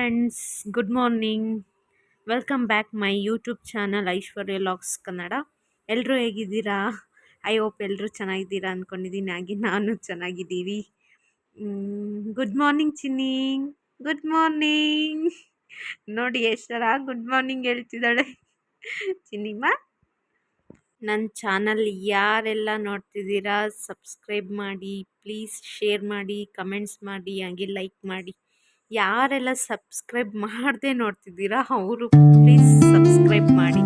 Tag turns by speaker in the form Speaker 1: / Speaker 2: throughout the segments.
Speaker 1: Friends, good morning. Welcome back my YouTube channel Aishwarya logs Kannada. ಎಲ್ಲರೂ ಹೇಗಿದ್ದೀರಾ? I hope ಎಲ್ಲರೂ ಚೆನ್ನಾಗಿದ್ದೀರಾ ಅಂದ್ಕೊಂಡಿದ್ದೀನಿ. ಹಾಗೆ ನಾನು ಚೆನ್ನಾಗಿದ್ದೀವಿ. ಗುಡ್ ಮಾರ್ನಿಂಗ್ ಚಿನ್ನಿ. Good morning. ನೋಡಿ ಎಷ್ಟರ ಗುಡ್ ಮಾರ್ನಿಂಗ್ ಹೇಳ್ತಿದ್ದಾಳೆ ಚಿನ್ನಿಮ್ಮ. ನನ್ನ ಚಾನಲ್ ಯಾರೆಲ್ಲ ನೋಡ್ತಿದ್ದೀರಾ ಸಬ್ಸ್ಕ್ರೈಬ್ ಮಾಡಿ, ಪ್ಲೀಸ್ ಶೇರ್ ಮಾಡಿ, ಕಮೆಂಟ್ಸ್ ಮಾಡಿ, ಹಾಗೆ ಲೈಕ್ ಮಾಡಿ. ಯಾರೆಲ್ಲ ಸಬ್ಸ್ಕ್ರೈಬ್ ಮಾಡದೆ ನೋಡ್ತಿದ್ದೀರಾ ಅವರು ಪ್ಲೀಸ್ ಸಬ್ಸ್ಕ್ರೈಬ್ ಮಾಡಿ.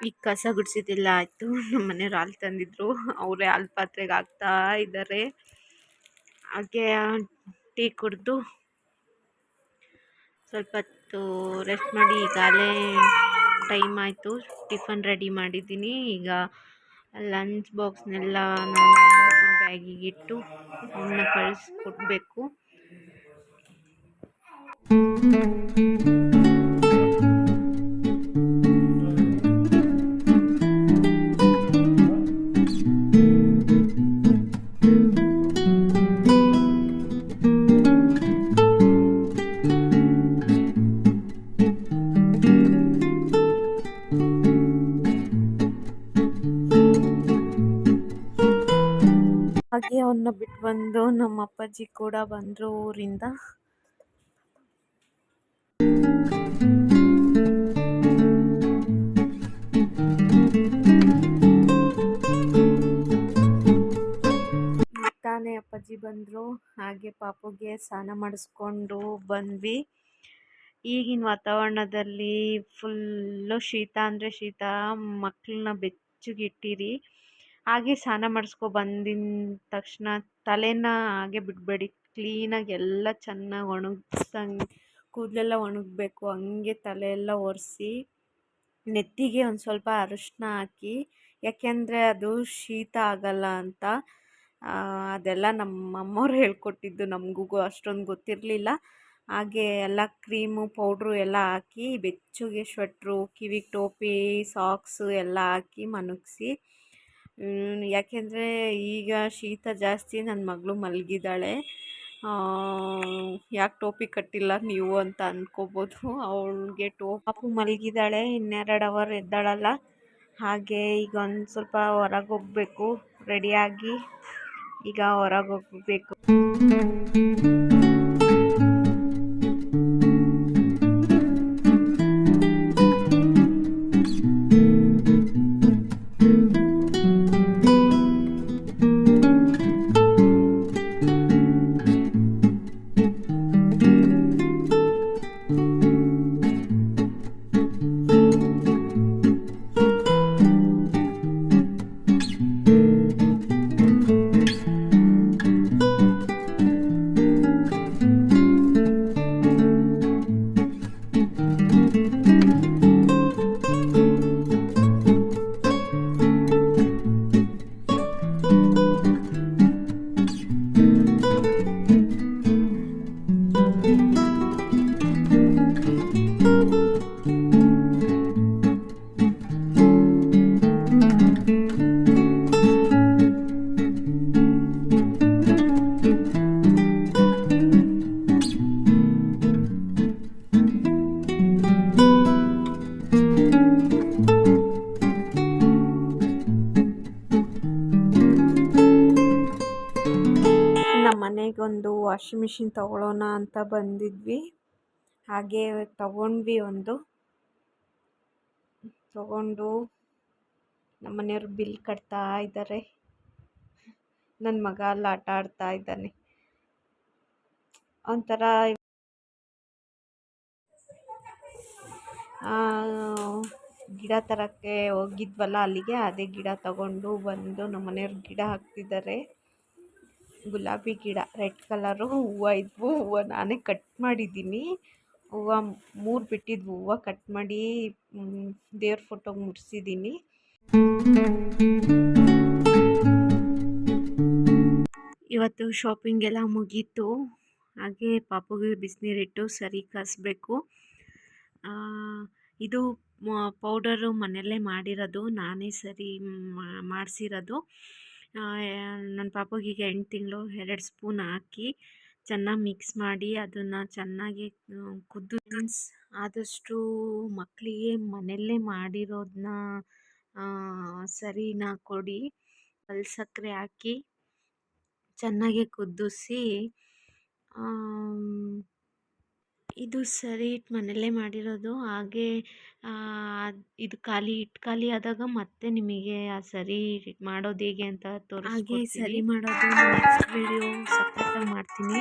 Speaker 1: ಈಗ ಕಸ ಗುಡಿಸಿದ್ದೆಲ್ಲ ಆಯಿತು. ನಮ್ಮ ಮನೆಯವ್ರು ಹಾಲು ತಂದಿದ್ರು, ಅವರೇ ಹಾಲು ಪಾತ್ರೆಗೆ ಹಾಕ್ತಾ ಇದ್ದಾರೆ. ಹಾಗೆ ಟೀ ಕುಡಿದು ಸ್ವಲ್ಪ ಹೊತ್ತು ರೆಸ್ಟ್ ಮಾಡಿ ಈಗಾಗಲೇ ಟೈಮ್ ಆಯಿತು. ಟಿಫನ್ ರೆಡಿ ಮಾಡಿದ್ದೀನಿ. ಈಗ ಲಂಚ್ ಬಾಕ್ಸ್ನೆಲ್ಲ ನಾನು ಬ್ಯಾಗಿಗಿಟ್ಟು ಅವನ್ನ ಕಳಿಸ್ಕೊಡ್ಬೇಕು. ಹಾಗೆ ಅವನ್ನ ಬಿಟ್ಟು ಬಂದು ನಮ್ಮ ಅಪ್ಪಾಜಿ ಕೂಡ ಬಂದರು ಊರಿಂದ. ತಾನೇ ಅಪ್ಪಾಜಿ ಬಂದರು. ಹಾಗೆ ಪಾಪುಗೆ ಸ್ನಾನ ಮಾಡಿಸ್ಕೊಂಡು ಬಂದ್ವಿ. ಈಗಿನ ವಾತಾವರಣದಲ್ಲಿ ಫುಲ್ಲು ಶೀತ ಅಂದರೆ ಶೀತ. ಮಕ್ಕಳನ್ನ ಬೆಚ್ಚಗಿಟ್ಟಿರಿ. ಹಾಗೆ ಸ್ನಾನ ಮಾಡಿಸ್ಕೊ ಬಂದಿನ ತಕ್ಷಣ ತಲೆನ ಹಾಗೆ ಬಿಡಬೇಡಿ. ಕ್ಲೀನಾಗಿ ಎಲ್ಲ ಚೆನ್ನಾಗಿ ಒಣಗಿಸ್ದಂಗೆ ಕೂದಲೆಲ್ಲ ಒಣಗಬೇಕು. ಹಂಗೆ ತಲೆ ಎಲ್ಲ ಒರೆಸಿ ನೆತ್ತಿಗೆ ಒಂದು ಸ್ವಲ್ಪ ಅರಿಶಿನ ಹಾಕಿ, ಯಾಕೆಂದರೆ ಅದು ಶೀತ ಆಗಲ್ಲ ಅಂತ. ಅದೆಲ್ಲ ನಮ್ಮ ಅಮ್ಮವ್ರು ಹೇಳ್ಕೊಟ್ಟಿದ್ದು, ನಮಗೂ ಅಷ್ಟೊಂದು ಗೊತ್ತಿರಲಿಲ್ಲ. ಹಾಗೆ ಎಲ್ಲ ಕ್ರೀಮು ಪೌಡ್ರು ಎಲ್ಲ ಹಾಕಿ ಬೆಚ್ಚಗೆ ಸ್ವೆಟ್ರು, ಕಿವಿಗೆ ಟೋಪಿ, ಸಾಕ್ಸು ಎಲ್ಲ ಹಾಕಿ ಮನಗಿಸಿ. ಯಾಕೆಂದರೆ ಈಗ ಶೀತ ಜಾಸ್ತಿ. ನನ್ನ ಮಗಳು ಮಲಗಿದ್ದಾಳೆ. ಯಾಕೆ ಟೋಪಿ ಕಟ್ಟಿಲ್ಲ ನೀವು ಅಂತ ಅಂದ್ಕೋಬೋದು. ಅವಳಿಗೆ ಪಾಪು ಮಲಗಿದ್ದಾಳೆ, ಇನ್ನೆರಡು ಅವರ್ ಎದ್ದಾಳಲ್ಲ. ಹಾಗೆ ಈಗ ಒಂದು ಸ್ವಲ್ಪ ಹೊರಗೆ ಹೋಗಬೇಕು. ರೆಡಿಯಾಗಿ ಈಗ ಹೊರಗೆ ಹೋಗಬೇಕು. ವಾಷಿಂಗ್ ಮಿಷಿನ್ ತೊಗೊಳ್ಳೋಣ ಅಂತ ಬಂದಿದ್ವಿ. ಹಾಗೆ ತಗೊಂಡ್ವಿ. ತಗೊಂಡು ನಮ್ಮನೆಯವ್ರು ಬಿಲ್ ಕಟ್ತಾ ಇದ್ದಾರೆ. ನನ್ನ ಮಗ ಅಲ್ಲಿ ಆಟ ಆಡ್ತಾ ಇದ್ದಾನೆ. ಒಂಥರ ಗಿಡ ತರಕ್ಕೆ ಹೋಗಿದ್ವಲ್ಲ ಅಲ್ಲಿಗೆ, ಅದೇ ಗಿಡ ತಗೊಂಡು ಬಂದು ನಮ್ಮನೆಯವ್ರು ಗಿಡ ಹಾಕ್ತಿದ್ದಾರೆ. ಗುಲಾಬಿ ಗಿಡ, ರೆಡ್ ಕಲರು ಹೂವು ಇದ್ವು. ಹೂವು ನಾನೇ ಕಟ್ ಮಾಡಿದ್ದೀನಿ. ಹೂವು 3 ಬಿಟ್ಟಿದ್ವು. ಹೂವು ಕಟ್ ಮಾಡಿ ದೇವ್ರ ಫೋಟೋಗೆ ಮುಡಿಸಿದ್ದೀನಿ. ಇವತ್ತು ಶಾಪಿಂಗ್ ಎಲ್ಲ ಮುಗೀತು. ಹಾಗೆ ಪಾಪುಗೆ ಬಿಸಿನೀರಿಟ್ಟು ಸರಿ ಕಾಯಿಸ್ಬೇಕು. ಇದು ಪೌಡರು ಮನೆಯಲ್ಲೇ ಮಾಡಿರೋದು, ನಾನೇ ಸರಿ ಮಾಡಿಸಿರೋದು. ನನ್ನ ಪಾಪುಗೆ ಈಗ 8 ತಿಂಗಳು. 2 ಸ್ಪೂನ್ ಹಾಕಿ ಚೆನ್ನಾಗಿ ಮಿಕ್ಸ್ ಮಾಡಿ ಅದನ್ನು ಚೆನ್ನಾಗಿ ಆದಷ್ಟು ಮಕ್ಕಳಿಗೆ ಮನೆಯಲ್ಲೇ ಮಾಡಿರೋದನ್ನ ಸರಿನ ಕೊಡಿ. ಸಕ್ಕರೆ ಹಾಕಿ ಚೆನ್ನಾಗಿ ಕುದಿಸಿ, ಇದು ಸರಿ ಮನೆಯಲ್ಲೇ ಮಾಡಿರೋದು. ಹಾಗೆ ಇದು ಖಾಲಿ ಆದಾಗ ಮತ್ತೆ ನಿಮಗೆ ಆ ಸರಿ ಮಾಡೋದು ಹೇಗೆ ಅಂತ ಹಾಗೆ ಸರಿ ಮಾಡೋದು ನೆಕ್ಸ್ಟ್ ವಿಡಿಯೋ ಸಪ್ರೇಟಾಗಿ ಮಾಡ್ತೀನಿ.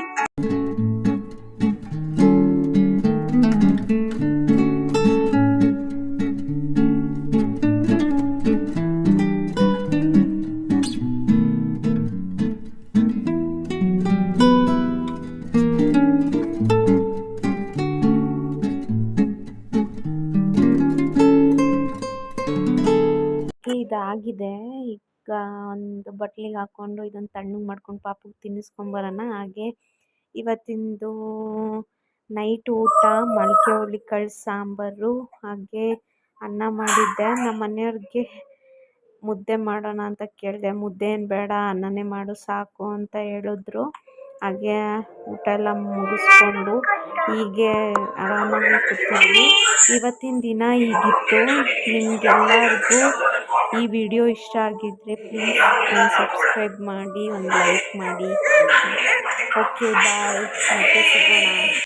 Speaker 1: ಇದಾಗಿದೆ. ಈಗ ಒಂದು ಬಟ್ಲಿಗೆ ಹಾಕ್ಕೊಂಡು ಇದನ್ನು ತಣ್ಣಗೆ ಮಾಡ್ಕೊಂಡು ಪಾಪುಗೆ ತಿನ್ನಿಸ್ಕೊಂಬರೋಣ. ಹಾಗೆ ಇವತ್ತಿಂದು ನೈಟ್ ಊಟ ಮೊಳಕೆ ಹುರುಳಿಕಾಳು ಸಾಂಬಾರು, ಹಾಗೆ ಅನ್ನ ಮಾಡಿದ್ದೆ. ನಮ್ಮ ಮನೆಯವ್ರಿಗೆ ಮುದ್ದೆ ಮಾಡೋಣ ಅಂತ ಕೇಳಿದೆ. ಮುದ್ದೆ ಏನು ಬೇಡ, ಅನ್ನನೇ ಮಾಡು ಸಾಕು ಅಂತ ಹೇಳಿದ್ರು. ಹಾಗೆ ಊಟ ಎಲ್ಲ ಮುಗಿಸ್ಕೊಂಡು ಹೀಗೆ ಆರಾಮಾಗಿ ಕೂತಿದ್ವಿ. ಇವತ್ತಿನ ದಿನ ಹೀಗಿತ್ತು. ನಿಮಗೆಲ್ಲರಿಗೂ ಈ ವಿಡಿಯೋ ಇಷ್ಟ ಆಗಿದ್ದರೆ ಪ್ಲೀಸ್ ಒಂದು ಸಬ್ಸ್ಕ್ರೈಬ್ ಮಾಡಿ, ಒಂದು ಲೈಕ್ ಮಾಡಿ. ಓಕೆ ಬಾಯ್, ಮತ್ತೆ ಸಿಗೋಣ.